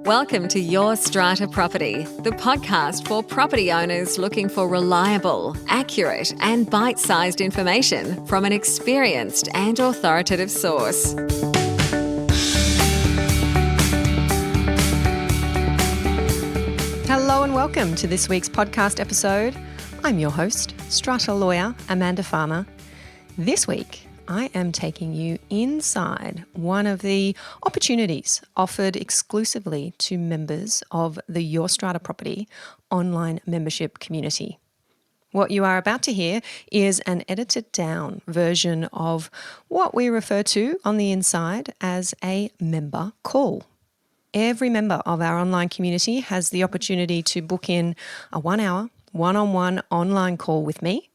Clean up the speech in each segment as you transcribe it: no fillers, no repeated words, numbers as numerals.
Welcome to Your Strata Property, the podcast for property owners looking for reliable, accurate, and bite-sized information from an experienced and authoritative source. Hello and welcome to this week's podcast episode. I'm your host, Strata lawyer Amanda Farmer. This week, I am taking you inside one of the opportunities offered exclusively to members of the Your Strata Property online membership community. What you are about to hear is an edited down version of what we refer to on the inside as a member call. Every member of our online community has the opportunity to book in a 1 hour, one-on-one online call with me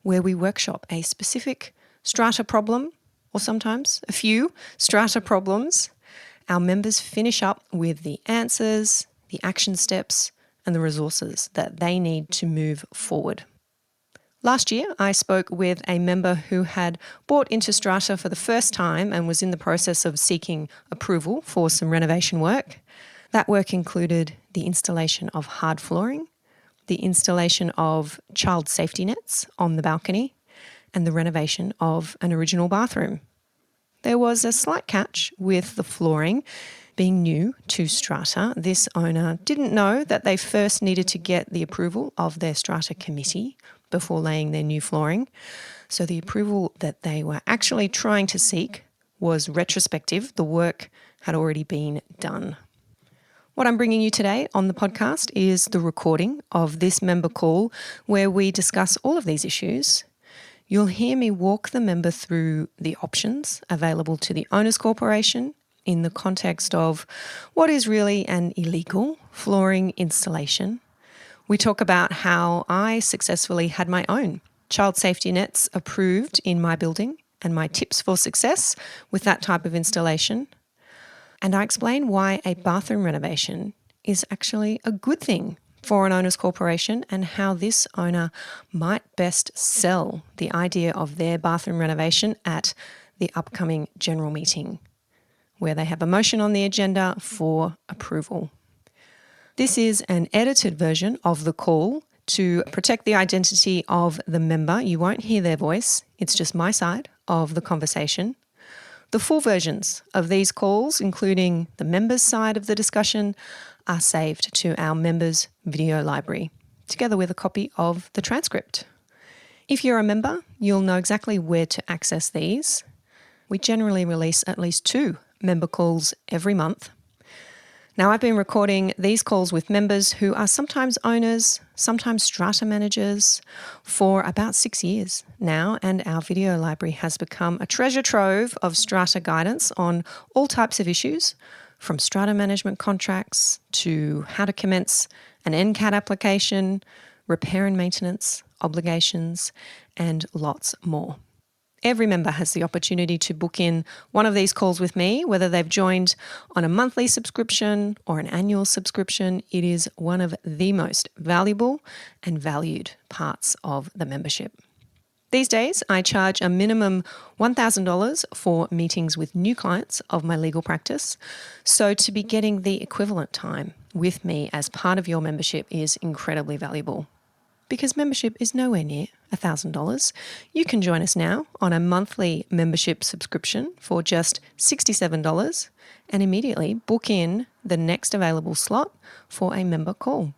where we workshop a specific strata problem, or sometimes a few strata problems. Our members finish up with the answers, the action steps, and the resources that they need to move forward. Last year, I spoke with a member who had bought into Strata for the first time and was in the process of seeking approval for some renovation work. That work included the installation of hard flooring, the installation of child safety nets on the balcony, and the renovation of an original bathroom. There was a slight catch with the flooring being new to Strata. This owner didn't know that they first needed to get the approval of their Strata committee before laying their new flooring. So the approval that they were actually trying to seek was retrospective. The work had already been done. What I'm bringing you today on the podcast is the recording of this member call where we discuss all of these issues. You'll hear me walk the member through the options available to the Owners Corporation in the context of what is really an illegal flooring installation. We talk about how I successfully had my own child safety nets approved in my building and my tips for success with that type of installation. And I explain why a bathroom renovation is actually a good thing for an owners corporation and how this owner might best sell the idea of their bathroom renovation at the upcoming general meeting, where they have a motion on the agenda for approval. This is an edited version of the call to protect the identity of the member. You won't hear their voice. It's just my side of the conversation. The full versions of these calls, including the members' side of the discussion, are saved to our members' video library, together with a copy of the transcript. If you're a member, you'll know exactly where to access these. We generally release at least 2 member calls every month. Now, I've been recording these calls with members who are sometimes owners, sometimes strata managers, for about 6 years now, and our video library has become a treasure trove of strata guidance on all types of issues, from strata management contracts to how to commence an NCAT application, repair and maintenance, obligations, and lots more. Every member has the opportunity to book in one of these calls with me, whether they've joined on a monthly subscription or an annual subscription. It is one of the most valuable and valued parts of the membership. These days, I charge a minimum $1,000 for meetings with new clients of my legal practice. So to be getting the equivalent time with me as part of your membership is incredibly valuable. Because membership is nowhere near $1,000. You can join us now on a monthly membership subscription for just $67 and immediately book in the next available slot for a member call.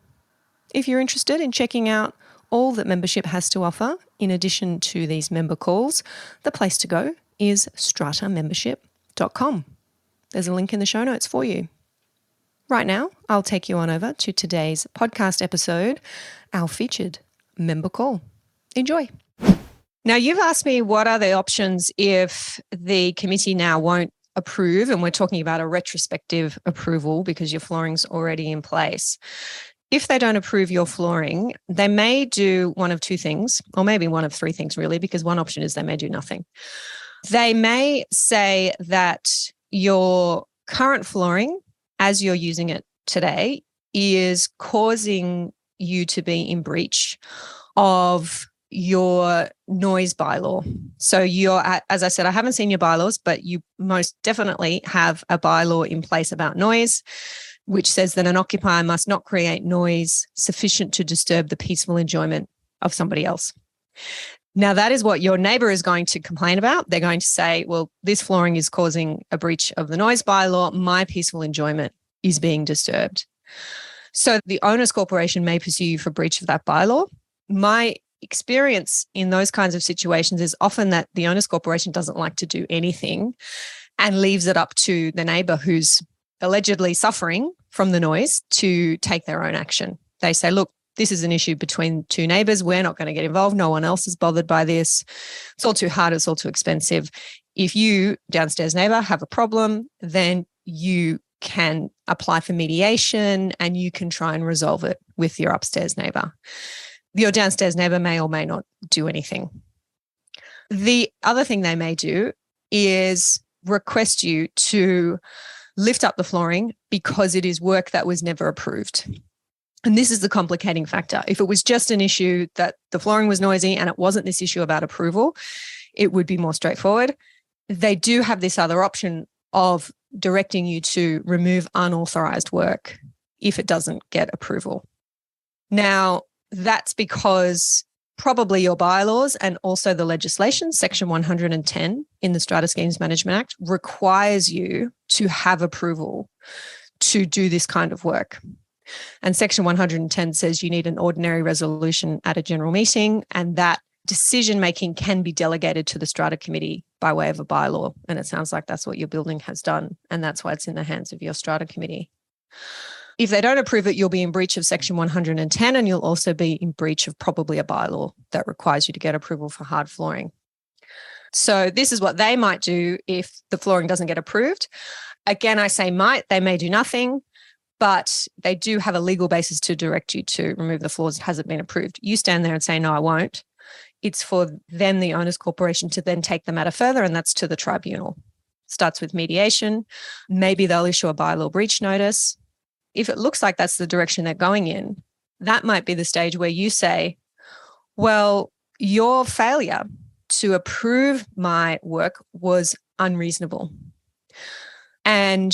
If you're interested in checking out all that membership has to offer, in addition to these member calls, the place to go is stratamembership.com. There's a link in the show notes for you. Right now, I'll take you on over to today's podcast episode, our featured member call. Enjoy. Now, you've asked me what are the options if the committee now won't approve, and we're talking about a retrospective approval because your flooring's already in place. If they don't approve your flooring, they may do one of 2 things, or maybe one of 3 things really, because one option is they may do nothing. They may say that your current flooring, as you're using it today, is causing you to be in breach of your noise bylaw. So as I said, I haven't seen your bylaws, but you most definitely have a bylaw in place about noise. which says that an occupier must not create noise sufficient to disturb the peaceful enjoyment of somebody else. Now, that is what your neighbour is going to complain about. They're going to say, well, this flooring is causing a breach of the noise bylaw. My peaceful enjoyment is being disturbed. So the owner's corporation may pursue you for breach of that bylaw. My experience in those kinds of situations is often that the owner's corporation doesn't like to do anything and leaves it up to the neighbour who's allegedly suffering from the noise to take their own action. They say, look, this is an issue between two neighbours. We're not going to get involved. No one else is bothered by this. It's all too hard. It's all too expensive. If you, downstairs neighbour, have a problem, then you can apply for mediation and you can try and resolve it with your upstairs neighbour. Your downstairs neighbour may or may not do anything. The other thing they may do is request you to lift up the flooring because it is work that was never approved. And this is the complicating factor. If it was just an issue that the flooring was noisy and it wasn't this issue about approval, it would be more straightforward. They do have this other option of directing you to remove unauthorized work if it doesn't get approval. Now, that's because probably your bylaws and also the legislation, Section 110 in the Strata Schemes Management Act, requires you to have approval to do this kind of work. And Section 110 says you need an ordinary resolution at a general meeting, and that decision-making can be delegated to the Strata Committee by way of a bylaw. And it sounds like that's what your building has done, and that's why it's in the hands of your Strata Committee. If they don't approve it, you'll be in breach of Section 110, and you'll also be in breach of probably a bylaw that requires you to get approval for hard flooring. So this is what they might do if the flooring doesn't get approved. Again, I say might, they may do nothing, but they do have a legal basis to direct you to remove the floors. It hasn't been approved. You stand there and say, no, I won't. It's for them, the owner's corporation, to then take the matter further, and that's to the tribunal. Starts with mediation. Maybe they'll issue a bylaw breach notice. If it looks like that's the direction they're going in, that might be the stage where you say, well, your failure to approve my work was unreasonable. And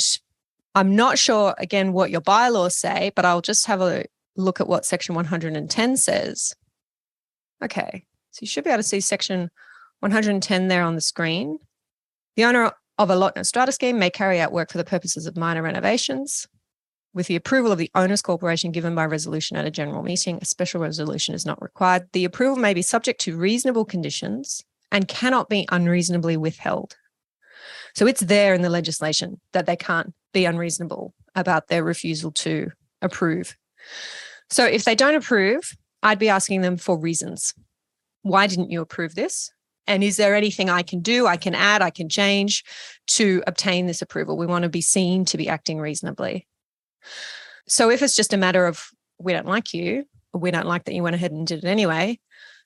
I'm not sure, again, what your bylaws say, but I'll just have a look at what Section 110 says. Okay, so you should be able to see Section 110 there on the screen. The owner of a lot in a strata scheme may carry out work for the purposes of minor renovations with the approval of the owner's corporation given by resolution at a general meeting. A special resolution is not required. The approval may be subject to reasonable conditions and cannot be unreasonably withheld. So it's there in the legislation that they can't be unreasonable about their refusal to approve. So if they don't approve, I'd be asking them for reasons. Why didn't you approve this? And is there anything I can do, I can add, I can change to obtain this approval? We want to be seen to be acting reasonably. So if it's just a matter of we don't like you, or we don't like that you went ahead and did it anyway,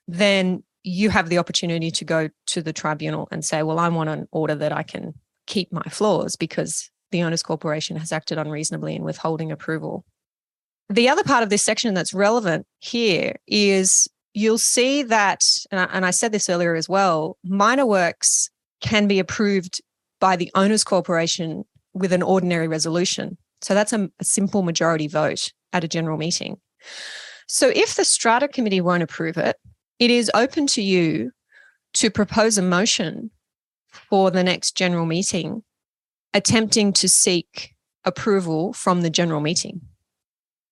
then you have the opportunity to go to the tribunal and say, well, I want an order that I can keep my floors because the owner's corporation has acted unreasonably in withholding approval. The other part of this section that's relevant here is you'll see that, and I said this earlier as well, minor works can be approved by the owner's corporation with an ordinary resolution. So that's a simple majority vote at a general meeting. So if the Strata Committee won't approve it, it is open to you to propose a motion for the next general meeting, attempting to seek approval from the general meeting.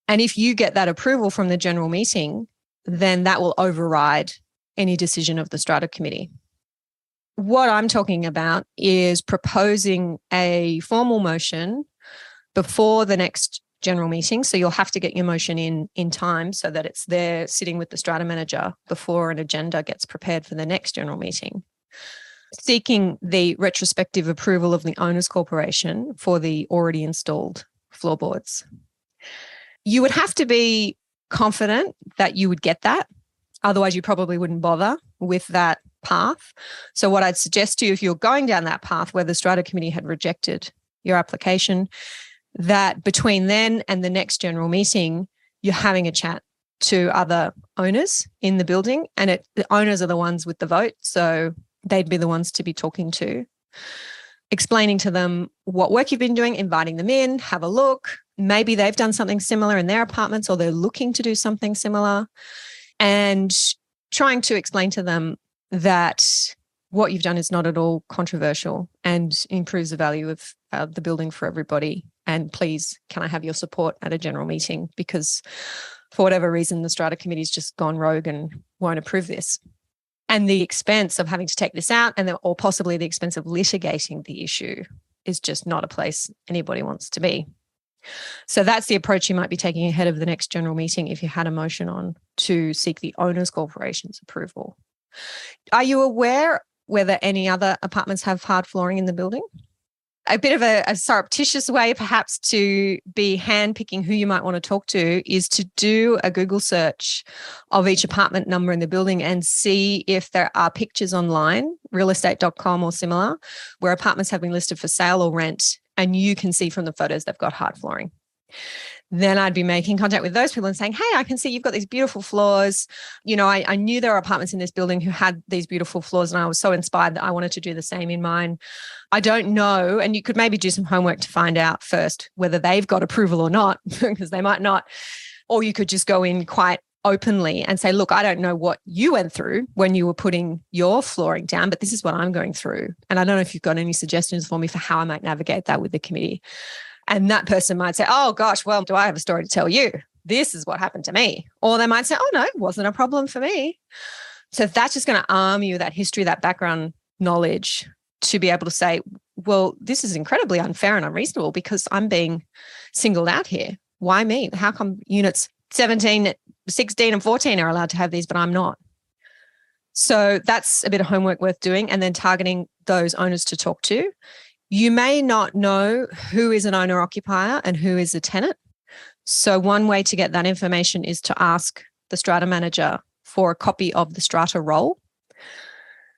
And if you get that approval from the general meeting, then that will override any decision of the Strata Committee. What I'm talking about is proposing a formal motion before the next general meeting. So you'll have to get your motion in time so that it's there sitting with the strata manager before an agenda gets prepared for the next general meeting, seeking the retrospective approval of the owner's corporation for the already installed floorboards. You would have to be confident that you would get that. Otherwise, you probably wouldn't bother with that path. So what I'd suggest to you, if you're going down that path where the Strata Committee had rejected your application, that between then and the next general meeting, you're having a chat to other owners in the building, and the owners are the ones with the vote, so they'd be the ones to be talking to, explaining to them what work you've been doing, inviting them in, have a look, maybe they've done something similar in their apartments or they're looking to do something similar, and trying to explain to them that what you've done is not at all controversial and improves the value of the building for everybody. And please, can I have your support at a general meeting? Because for whatever reason, the Strata committee's just gone rogue and won't approve this. And the expense of having to take this out or possibly the expense of litigating the issue is just not a place anybody wants to be. So that's the approach you might be taking ahead of the next general meeting if you had a motion on to seek the owners corporation's approval. Are you aware whether any other apartments have hard flooring in the building? A bit of a surreptitious way perhaps to be handpicking who you might want to talk to is to do a Google search of each apartment number in the building and see if there are pictures online, realestate.com or similar, where apartments have been listed for sale or rent, and you can see from the photos they've got hard flooring. Then I'd be making contact with those people and saying, hey, I can see you've got these beautiful floors. You know, I knew there were apartments in this building who had these beautiful floors, and I was so inspired that I wanted to do the same in mine. I don't know. And you could maybe do some homework to find out first whether they've got approval or not, because they might not. Or you could just go in quite openly and say, look, I don't know what you went through when you were putting your flooring down, but this is what I'm going through. And I don't know if you've got any suggestions for me for how I might navigate that with the committee. And that person might say, oh, gosh, well, do I have a story to tell you? This is what happened to me. Or they might say, oh, no, it wasn't a problem for me. So that's just going to arm you with that history, that background knowledge to be able to say, well, this is incredibly unfair and unreasonable because I'm being singled out here. Why me? How come units 17, 16 and 14 are allowed to have these, but I'm not? So that's a bit of homework worth doing, and then targeting those owners to talk to. You may not know who is an owner-occupier and who is a tenant. So one way to get that information is to ask the Strata manager for a copy of the Strata roll.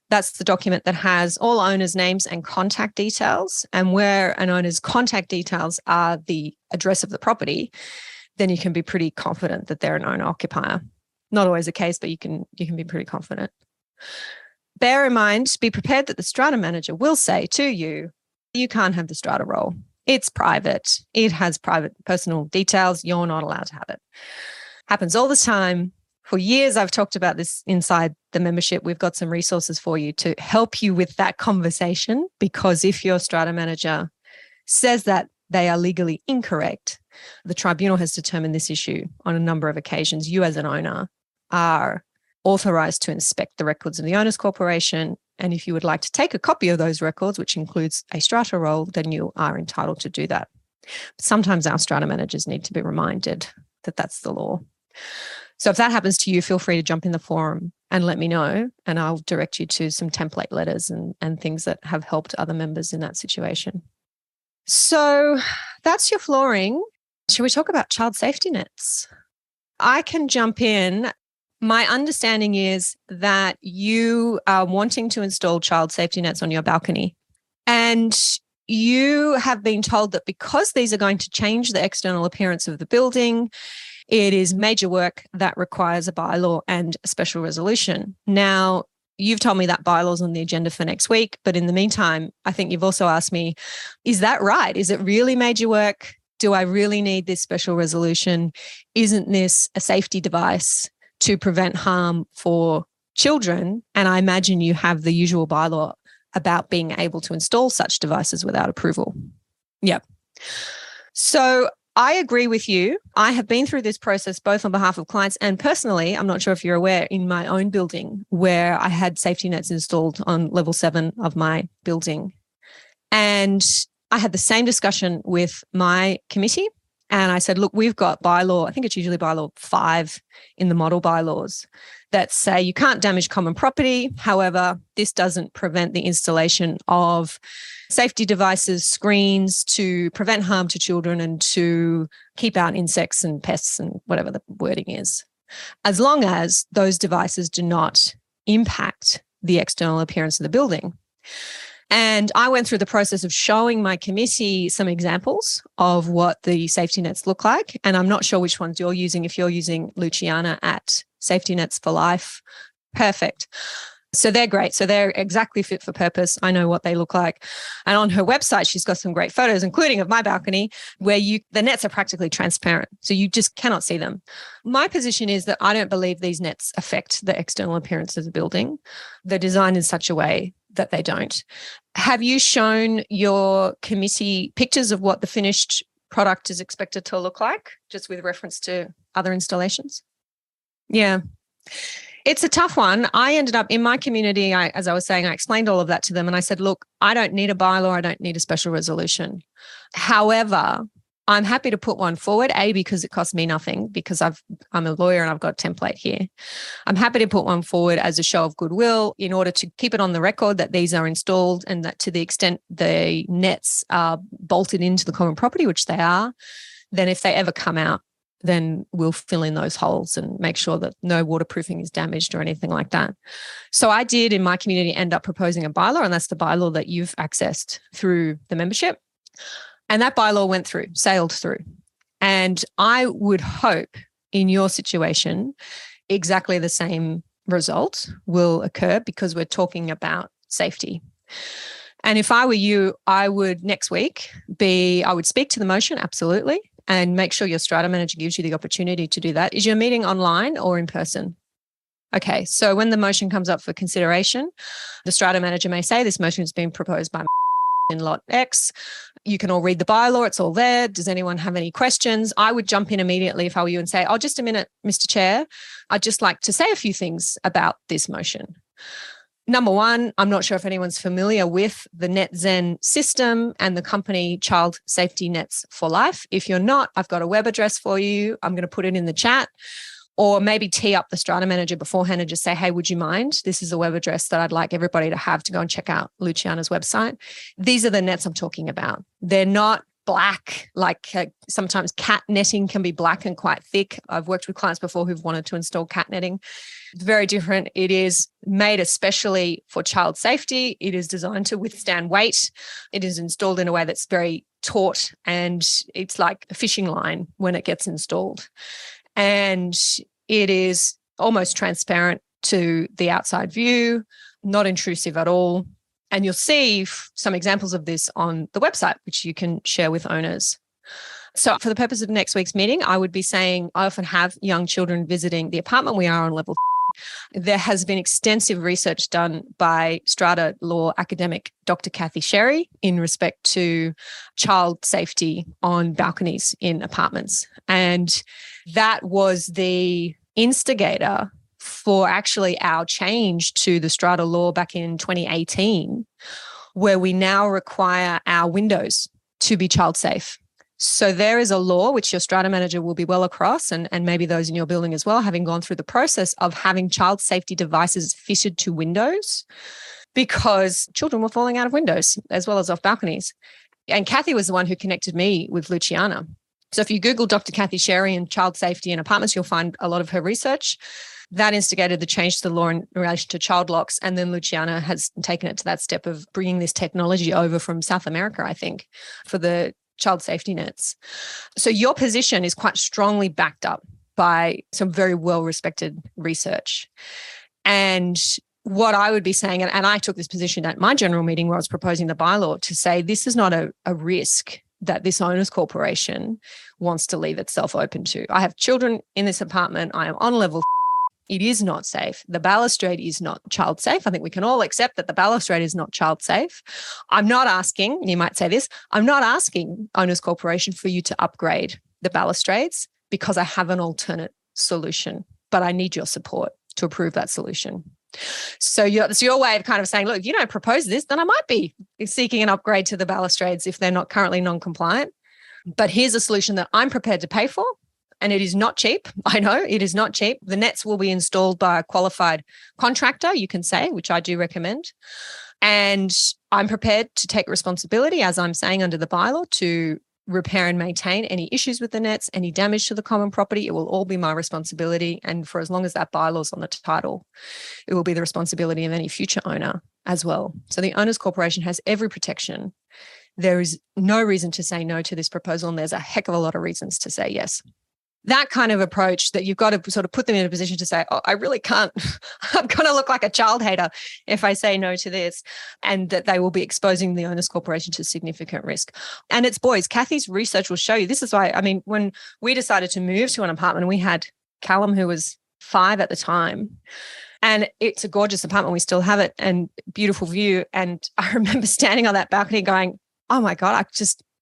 That's the document that has all owners' names and contact details. And where an owner's contact details are the address of the property, then you can be pretty confident that they're an owner-occupier. Not always the case, but you can be pretty confident. Bear in mind, be prepared that the Strata manager will say to you, you can't have the Strata roll. It's private. It has private personal details. You're not allowed to have it. Happens all the time. For years, I've talked about this inside the membership. We've got some resources for you to help you with that conversation, because if your Strata manager says that they are legally incorrect, the tribunal has determined this issue on a number of occasions. You as an owner are authorised to inspect the records of the owners corporation. And if you would like to take a copy of those records, which includes a Strata roll, then you are entitled to do that. But sometimes our Strata managers need to be reminded that that's the law. So if that happens to you, feel free to jump in the forum and let me know, and I'll direct you to some template letters and things that have helped other members in that situation. So that's your flooring. Shall we talk about child safety nets? I can jump in. My understanding is that you are wanting to install child safety nets on your balcony, and you have been told that because these are going to change the external appearance of the building, it is major work that requires a bylaw and a special resolution. Now, you've told me that bylaw's on the agenda for next week, but in the meantime, I think you've also asked me, is that right? Is it really major work? Do I really need this special resolution? Isn't this a safety device to prevent harm for children? And I imagine you have the usual bylaw about being able to install such devices without approval. Yep. So I agree with you. I have been through this process both on behalf of clients and personally, I'm not sure if you're aware, in my own building where I had safety nets installed on level 7 of my building. And I had the same discussion with my committee. And I said, look, we've got bylaw, I think it's usually bylaw 5 in the model bylaws that say you can't damage common property. However, this doesn't prevent the installation of safety devices, screens to prevent harm to children and to keep out insects and pests and whatever the wording is, as long as those devices do not impact the external appearance of the building. And I went through the process of showing my committee some examples of what the safety nets look like. And I'm not sure which ones you're using. If you're using Luciana at Safety Nets for Life, perfect. So they're great. So they're exactly fit for purpose. I know what they look like. And on her website, she's got some great photos, including of my balcony, where the nets are practically transparent. So you just cannot see them. My position is that I don't believe these nets affect the external appearance of the building. They're designed in such a way that they don't. Have you shown your committee pictures of what the finished product is expected to look like, just with reference to other installations? Yeah. It's a tough one. I ended up in my community, as I was saying, I explained all of that to them and I said, look, I don't need a bylaw. I don't need a special resolution. However, I'm happy to put one forward, because it costs me nothing, because I'm a lawyer and I've got a template here. I'm happy to put one forward as a show of goodwill in order to keep it on the record that these are installed and that to the extent the nets are bolted into the common property, which they are, then if they ever come out, then we'll fill in those holes and make sure that no waterproofing is damaged or anything like that. So I did in my community end up proposing a bylaw, and that's the bylaw that you've accessed through the membership. And that bylaw went through, sailed through. And I would hope in your situation, exactly the same result will occur because we're talking about safety. And if I were you, I would next week I would speak to the motion, absolutely, and make sure your strata manager gives you the opportunity to do that. Is your meeting online or in person? Okay, so when the motion comes up for consideration, the strata manager may say this motion has been proposed by in lot X. You can all read the bylaw, it's all there. Does anyone have any questions? I would jump in immediately if I were you and say, oh, just a minute, Mr. Chair. I'd just like to say a few things about this motion. Number one, I'm not sure if anyone's familiar with the NetZen system and the company Child Safety Nets for Life. If you're not, I've got a web address for you. I'm going to put it in the chat, or maybe tee up the strata manager beforehand and just say, hey, would you mind? This is a web address that I'd like everybody to have to go and check out Luciana's website. These are the nets I'm talking about. They're not black, like sometimes cat netting can be black and quite thick. I've worked with clients before who've wanted to install cat netting. It's very different. It is made especially for child safety. It is designed to withstand weight. It is installed in a way that's very taut, and it's like a fishing line when it gets installed. And it is almost transparent to the outside view, not intrusive at all. And you'll see some examples of this on the website, which you can share with owners. So for the purpose of next week's meeting, I would be saying I often have young children visiting the apartment. We are on level 3. There has been extensive research done by Strata law academic Dr. Kathy Sherry in respect to child safety on balconies in apartments. And that was the instigator for actually our change to the Strata law back in 2018, where we now require our windows to be child safe. So there is a law which your strata manager will be well across, and maybe those in your building as well, having gone through the process of having child safety devices fitted to windows, because children were falling out of windows as well as off balconies. And Kathy was the one who connected me with Luciana. So if you Google Dr. Kathy Sherry and child safety in apartments, you'll find a lot of her research. That instigated the change to the law in relation to child locks. And then Luciana has taken it to that step of bringing this technology over from South America, I think, for the child safety nets. So your position is quite strongly backed up by some very well-respected research. And what I would be saying, and I took this position at my general meeting where I was proposing the bylaw to say this is not a risk that this owners corporation wants to leave itself open to. I have children in this apartment. I am on level. It is not safe. The balustrade is not child safe. I think we can all accept that the balustrade is not child safe. I'm not asking, you might say this, I'm not asking Owners Corporation for you to upgrade the balustrades because I have an alternate solution, but I need your support to approve that solution. So it's your way of kind of saying, look, if you don't propose this, then I might be seeking an upgrade to the balustrades if they're not currently non-compliant. But here's a solution that I'm prepared to pay for. And it is not cheap. I know it is not cheap. The nets will be installed by a qualified contractor, you can say, which I do recommend. And I'm prepared to take responsibility, as I'm saying under the bylaw, to repair and maintain any issues with the nets, any damage to the common property. It will all be my responsibility. And for as long as that bylaw is on the title, it will be the responsibility of any future owner as well. So the Owners Corporation has every protection. There is no reason to say no to this proposal, and there's a heck of a lot of reasons to say yes. that kind of approach that you've got to sort of put them in a position to say, oh, I really can't, I'm going to look like a child hater if I say no to this, and that they will be exposing the owner's corporation to significant risk. And it's boys. Kathy's research will show you. This is why, I mean, when we decided to move to an apartment, we had Callum, who was 5 at the time, and it's a gorgeous apartment. We still have it and beautiful view. And I remember standing on that balcony going, oh my God,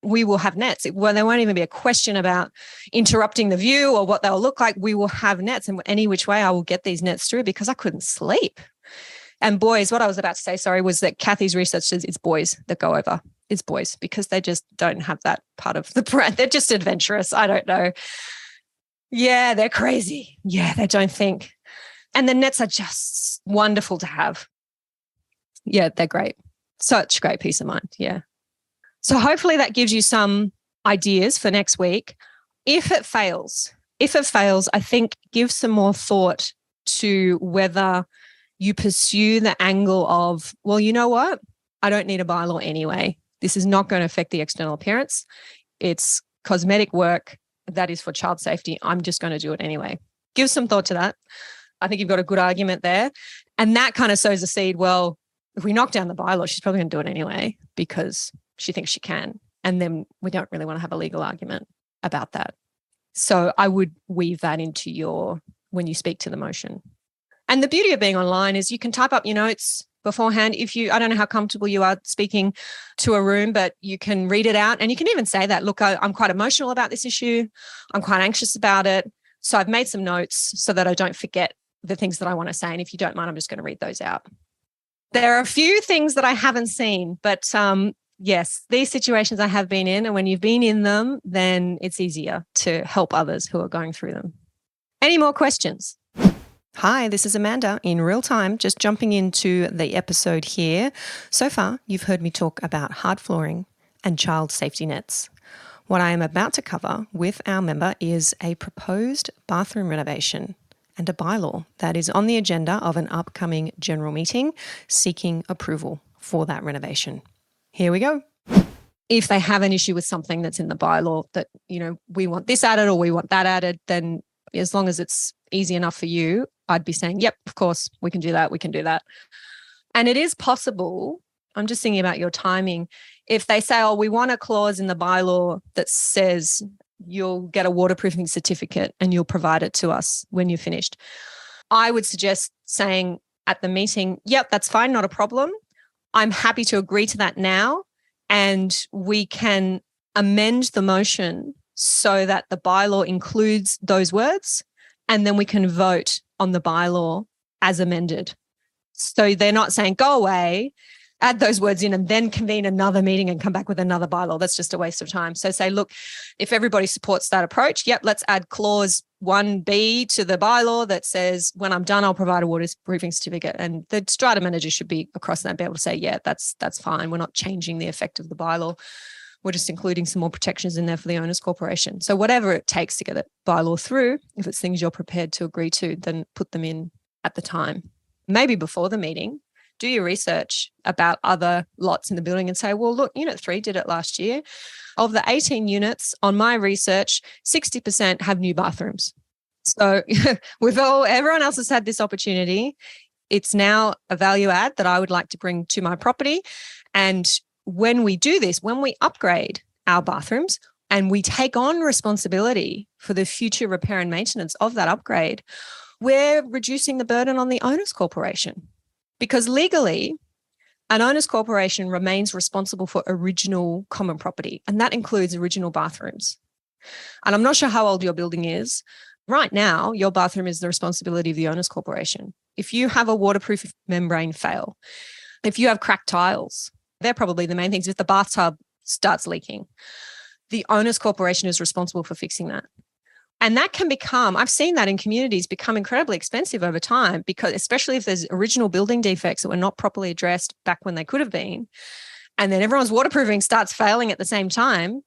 we will have nets. Well, there won't even be a question about interrupting the view or what they'll look like. We will have nets, and any which way I will get these nets through, because I couldn't sleep. And boys, what I was about to say, was that Kathy's research says it's boys that go over. It's boys, because they just don't have that part of the brain. They're just adventurous. I don't know. Yeah, they're crazy. Yeah, they don't think. And the nets are just wonderful to have. Yeah, they're great. Such great peace of mind. Yeah. So hopefully that gives you some ideas for next week. If it fails, I think give some more thought to whether you pursue the angle of, well, you know what? I don't need a bylaw anyway. This is not going to affect the external appearance. It's cosmetic work that is for child safety. I'm just going to do it anyway. Give some thought to that. I think you've got a good argument there. And that kind of sows the seed. Well, if we knock down the bylaw, she's probably going to do it anyway because she thinks she can. And then we don't really want to have a legal argument about that. So I would weave that into when you speak to the motion. And the beauty of being online is you can type up your notes beforehand. I don't know how comfortable you are speaking to a room, but you can read it out, and you can even say that, look, I'm quite emotional about this issue. I'm quite anxious about it. So I've made some notes so that I don't forget the things that I want to say. And if you don't mind, I'm just going to read those out. There are a few things that I haven't seen, but yes, these situations I have been in, and when you've been in them, then it's easier to help others who are going through them. Any more questions? Hi, this is Amanda in real time, just jumping into the episode here. So far, you've heard me talk about hard flooring and child safety nets. What I am about to cover with our member is a proposed bathroom renovation and a bylaw that is on the agenda of an upcoming general meeting seeking approval for that renovation. Here we go. If they have an issue with something that's in the bylaw that, we want this added or we want that added, then as long as it's easy enough for you, I'd be saying, yep, of course, we can do that. We can do that. And it is possible. I'm just thinking about your timing. If they say, we want a clause in the bylaw that says you'll get a waterproofing certificate and you'll provide it to us when you're finished, I would suggest saying at the meeting, yep, that's fine, not a problem. I'm happy to agree to that now. And we can amend the motion so that the bylaw includes those words, and then we can vote on the bylaw as amended. So they're not saying, go away, add those words in, and then convene another meeting and come back with another bylaw. That's just a waste of time. So say, look, if everybody supports that approach, yep, let's add clause 1B to the bylaw that says, when I'm done, I'll provide a waterproofing certificate. And the strata manager should be across that and be able to say, yeah, that's fine. We're not changing the effect of the bylaw. We're just including some more protections in there for the owner's corporation. So whatever it takes to get that bylaw through, if it's things you're prepared to agree to, then put them in at the time. Maybe before the meeting, do your research about other lots in the building and say, well, look, Unit 3 did it last year. Of the 18 units, on my research, 60% have new bathrooms. So everyone else has had this opportunity. It's now a value add that I would like to bring to my property. And when we do this, when we upgrade our bathrooms and we take on responsibility for the future repair and maintenance of that upgrade, we're reducing the burden on the owner's corporation. Because legally, an owner's corporation remains responsible for original common property, and that includes original bathrooms. And I'm not sure how old your building is. Right now, your bathroom is the responsibility of the owner's corporation. If you have a waterproof membrane fail, if you have cracked tiles, they're probably the main things. If the bathtub starts leaking, the owner's corporation is responsible for fixing that. And that can become, I've seen that in communities, become incredibly expensive over time, because especially if there's original building defects that were not properly addressed back when they could have been, and then everyone's waterproofing starts failing at the same time,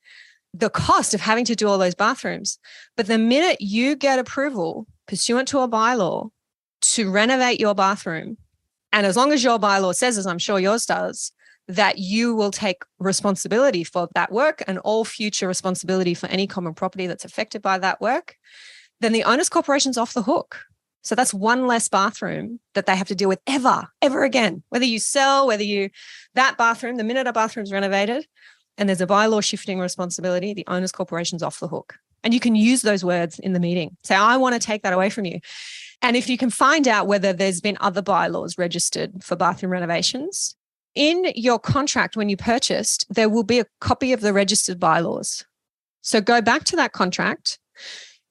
the cost of having to do all those bathrooms. But the minute you get approval pursuant to a bylaw to renovate your bathroom, and as long as your bylaw says, as I'm sure yours does, that you will take responsibility for that work and all future responsibility for any common property that's affected by that work, then the owner's corporation's off the hook. So that's one less bathroom that they have to deal with ever again. Whether you sell, that bathroom, the minute a bathroom's renovated and there's a bylaw shifting responsibility, the owner's corporation's off the hook. And you can use those words in the meeting. Say, I want to take that away from you. And if you can find out whether there's been other bylaws registered for bathroom renovations, in your contract when you purchased, there will be a copy of the registered bylaws. So go back to that contract.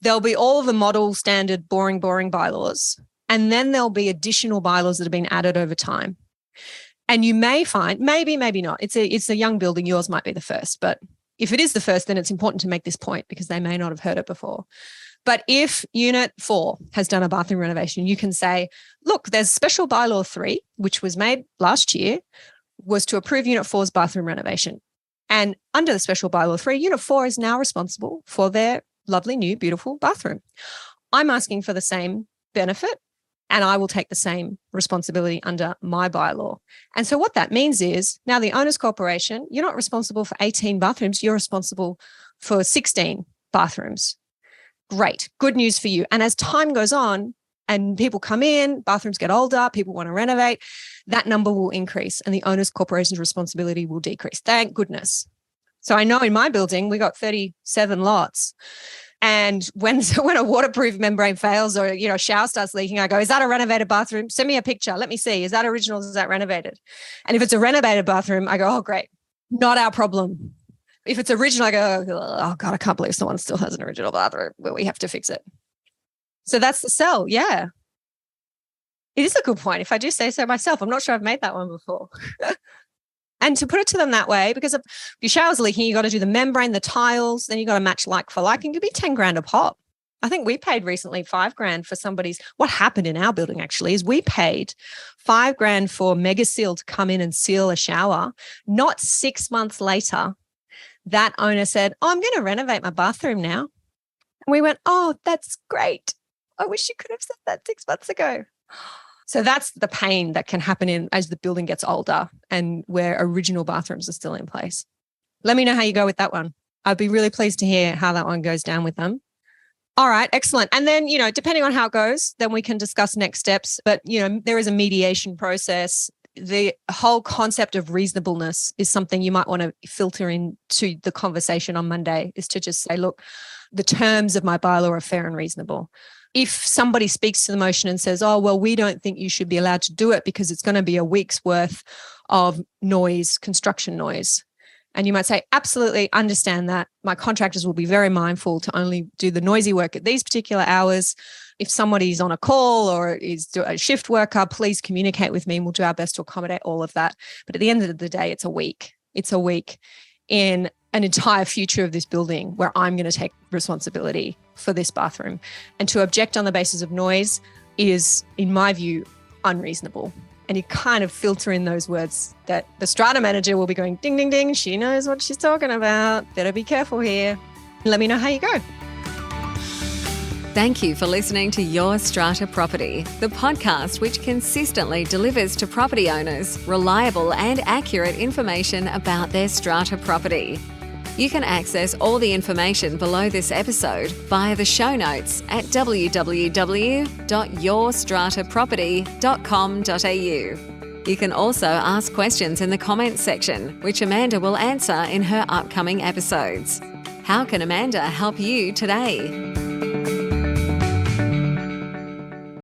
There'll be all of the model standard boring bylaws. And then there'll be additional bylaws that have been added over time. And you may find, maybe not, it's a young building, yours might be the first. But if it is the first, then it's important to make this point because they may not have heard it before. But if Unit 4 has done a bathroom renovation, you can say, look, there's Special Bylaw 3, which was made last year, was to approve Unit 4's bathroom renovation. And under the Special Bylaw 3, Unit 4 is now responsible for their lovely new beautiful bathroom. I'm asking for the same benefit and I will take the same responsibility under my bylaw. And so what that means is now the owner's corporation, you're not responsible for 18 bathrooms, you're responsible for 16 bathrooms. Great, good news for you. And as time goes on and people come in, bathrooms get older, people want to renovate, that number will increase and the owner's corporation's responsibility will decrease. Thank goodness. So I know in my building, we got 37 lots. And when a waterproof membrane fails or, a shower starts leaking, I go, is that a renovated bathroom? Send me a picture. Let me see. Is that original? Is that renovated? And if it's a renovated bathroom, I go, oh, great. Not our problem. If it's original, I go, oh God, I can't believe someone still has an original bathroom where we have to fix it. So that's the sell. Yeah. It is a good point. If I do say so myself, I'm not sure I've made that one before. And to put it to them that way, because if your shower's leaking, you got to do the membrane, the tiles, then you got to match like for like, and it could be 10 grand a pop. I think we paid recently 5 grand for what happened in our building actually is we paid 5 grand for Mega Seal to come in and seal a shower. Not 6 months later, that owner said, oh, I'm going to renovate my bathroom now. And we went, oh, that's great. I wish you could have said that 6 months ago. So that's the pain that can happen as the building gets older and where original bathrooms are still in place. Let me know how you go with that one. I'd be really pleased to hear how that one goes down with them. All right, excellent. And then, depending on how it goes, then we can discuss next steps. But, there is a mediation process. The whole concept of reasonableness is something you might want to filter into the conversation on Monday, is to just say, look, the terms of my bylaw are fair and reasonable. If somebody speaks to the motion and says, oh, well, we don't think you should be allowed to do it because it's going to be a week's worth of noise, construction noise. And you might say, absolutely understand that. My contractors will be very mindful to only do the noisy work at these particular hours. If somebody's on a call or is a shift worker, please communicate with me and we'll do our best to accommodate all of that. But at the end of the day, it's a week. It's a week in an entire future of this building where I'm going to take responsibility for this bathroom. And to object on the basis of noise is, in my view, unreasonable. And you kind of filter in those words that the strata manager will be going, ding, ding, ding. She knows what she's talking about. Better be careful here. Let me know how you go. Thank you for listening to Your Strata Property, the podcast which consistently delivers to property owners reliable and accurate information about their strata property. You can access all the information below this episode via the show notes at www.yourstrataproperty.com.au. You can also ask questions in the comments section, which Amanda will answer in her upcoming episodes. How can Amanda help you today?